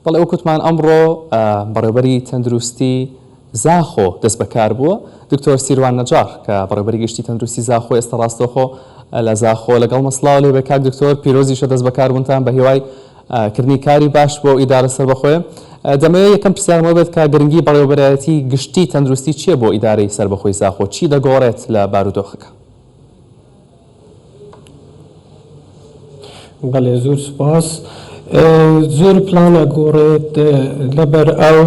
بەڵێ وەکوتمان ئەمڕۆ بەڕێوەبەری تەندروستی زاخۆ دەست بەکار بووە دکتۆر سیروان نەجار کە بەڕێوەبەری گشتی تەندروستی زاخۆ ئێستا ڕاستەوخۆ لە زاخۆ لەگەڵ مەسڵاو لێ بە کاک دکتۆر پیرۆزیشە دەست بەکار بوونتان بە هیوای کردنی کاری باش بۆ ئیدارە سەربەخۆیە. دەمەوێت یەکەم پرسیارمەوە بێت کە گرنگی بەڕێوەبەرایەتی گشتی تەندروستی چییە بۆ ئیدارەی سەربەخۆی زاخۆ؟ چی دەگۆڕێت لە بارودۆخەکە؟ بەڵێ زۆر سپاس. زۆر پلانە گۆڕێت لەبەر ئەو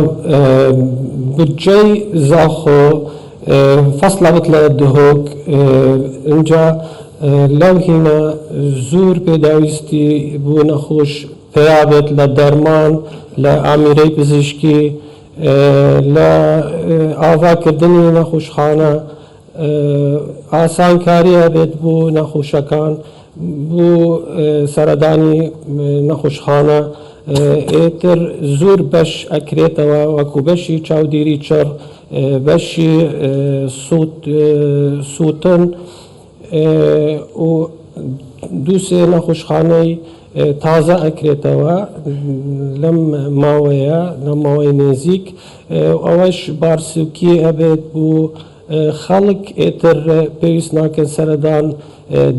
بودجەی زاخۆ فەسڵەوت لە دهۆک اینجا لەو هینە زۆر پێداویستی بوو نەخۆش پیابێت لە دەرمان لە ئامیرەی پزیشکی لە ئاواکردنی نەخۆشخانە ئاسانکاریە بێت بۆ نەخۆشەکان بۆ سەردانی نەخۆشخانە ئێتر زۆر بەش ئەکرێتەوە وەکو بەشی چاودێری چڕ بەشی سووتن و دووسێ نەخۆشخانەی تازە ئەکرێتەوە لەم ماوەیە لەم ماوەی نێزیک ئەوەش بارسووکی ئەبێت بۆ خەڵک ئێتر پێویست ناکەن سەردان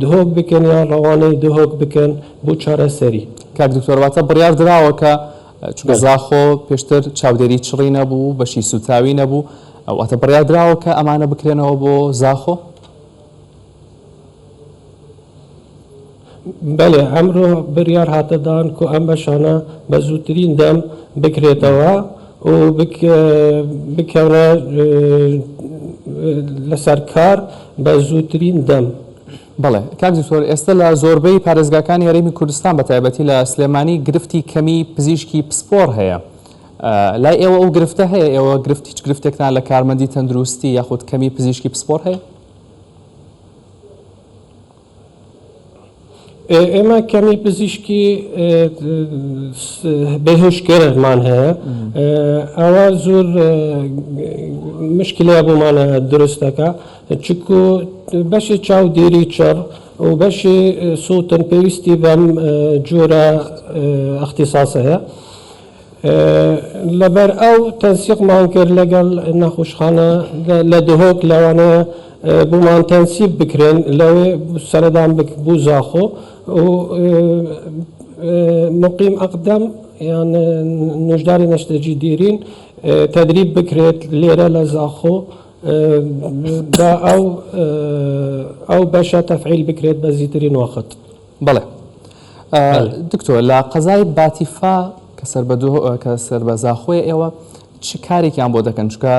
دهۆک بکەن یا ڕەوانەی دهۆک بکەن بۆ چارەسەری. کاک دکتۆر واتە بڕیار دراوە کە چونکە زاخۆ پێشتر چاودێری چڕی نەبوو بەشی سوتاوی نەبوو واتە بڕیار دراوە کە ئەمانە بکرێنەوە بۆ زاخۆ؟ بەڵێ ئەمڕۆ بڕیار هاتەدان کە ئەم بەشانە بە زووترین دەم بکرێتەوە و بکەونە لەسەر کار بە زووترین دەم. بەڵێ کاک دکتۆر ئێستا لە زۆربەی پارێزگاکانی هەرێمی کوردستان بە تایبەتی لە سلێمانی گرفتی کەمی پزیشکی پسپۆر هەیە. لای ئێوە ئەو گرفتە هەیە؟ ئێوە گرفتی هیچ گرفتێکتان لە کارمەندی تەندروستی یاخود کەمی پزیشکی پسپۆر هەیە؟ ئێمە کەمی پزیشکی بێهۆشکێرەمان هەیە ئەوە زۆر مشکلە بۆمانە دروستەکە چکو بەشی چاودێری چڕ و بەشی سووتن پێویستی بەم جۆرە اختصاص هەیە لەبەر ئەو تەنسیقمان کرد لەگەڵ نەخۆشخانە لە دهۆک لەوانەیە بۆمان تەنسیب بکرێن لەوێ سەردان بوو زاخۆ و مقیم ئەقدەم یان نوشداری نەشتەجی دیرین تەدریب بکرێت لێرە لە زاخۆ دا ئەو بەشە تەفعیل بکرێت بە زیاترین وەخت. بەڵێ دکتۆر لە قەزای باتیفا کە سەر بە زاخۆیە ئێوە چ کارێکیان بۆ دەکەن چکە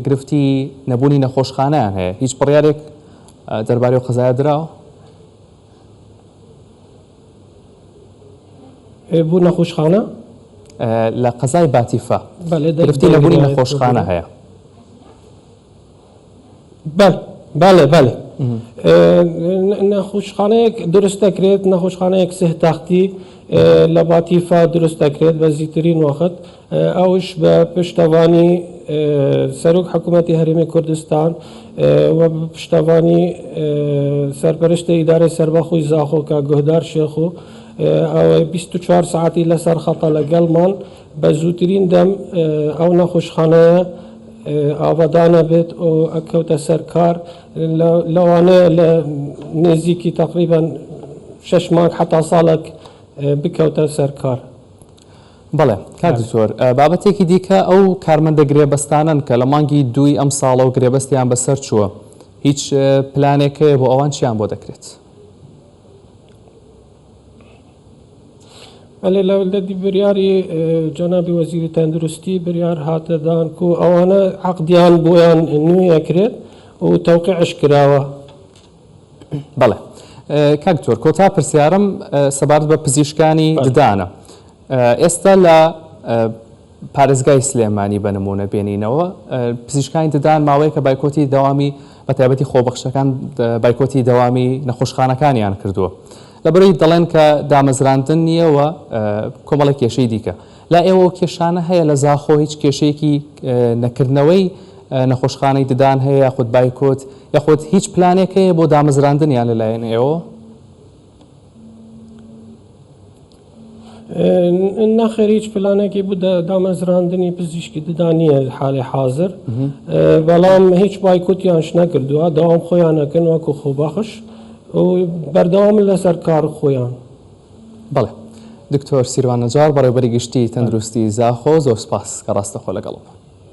گرفتی نەبوونی نەخۆشخانەیان هەیە هیچ بڕیارێک دەربارەی و قەزایە دراوە؟ بوو نەخۆشخانە لە قەزای باتیفا گرفتی نەبوونی نەخۆشخانە هەیە. بەڵێ نەخۆشخانەیەک دروست دەکرێت نەخۆشخانەیەک سێتاختی لە باتیفا دروست دەکرێت بە زیاترین وەخت ئەوش بە پشتەوانی سەرۆک حکوومەتی هەرێمی کوردستان و پشتەوانی سەرپەرشتی ئیدارەی سەربەخۆی زاخۆ کە گۆهدار شێخۆ ئەوەی 24 ساعتی لەسەر خەتە لەگەڵمان بە زووترین دەم ئەو نەخۆشخانەیە ئاوادانە بێت و ئەکەوتە سەر کار لەوانەیە لە نێزیکی تقریبان 6 مانگ حتا ساڵێک بکەوتە سەر کار. بەڵێ کاک دکتۆر بابەتێکی دیکە ئەو کارمەندە گرێبەستانن کە لە مانگی 2 ئەم ساڵە و گرێبەستیان بەسەر چووە هیچ پلانێکەیە بۆ ئەوان چیان بۆ دەکرێت؟ لە بریاری جەنابی وەزیری تەندروستی بریار هاتەدان و ئەوانە عەقدیان بۆیان نوێیەکرێت و تەوقیعش کراوە. بەڵێ کاک دکتۆر کۆتا پرسیارم سەبارەت بە پزیشکانی ددانە. ئێستا لە پارێزگای سلێمانی بە نمونە بێنینەوە پزیشکانی ددان ماوەیە کە بایکۆتی دەوامی بە تایبەتی خۆبەخشەکان بایکۆتی دەوامی نەخۆشخانەکانیان کردووە لەبەرەوەی دەڵێن کە دامەزراندن نییەوە کۆمەڵی کێشەی دیکە. لا ئێوە کێشانە هەیە لە زاخۆ هیچ کێشەیەکی نەکردنەوەی نەخۆشخانەی ددان هەیە یاخود بایکۆت یاخود هیچ پلانێک هەیە بۆ دامەزراندنیان لەلایەن ئێوە؟ ناخێر هیچ پلانێکی بوو دامەزراندنی پزیشکی ددانیە حالی حاضر بەڵام هیچ بایکوتیانش نەکردووە داوام خۆیانەکەن وەکو خۆبەخش و بەردەوام لەسەر کار خۆیان. بەڵێ دکتۆر سیروان نەجار بەڕێوەبەری گشتی تەندروستی زاخۆ زۆر سپاس کە ڕاستەخۆ لەگەڵم.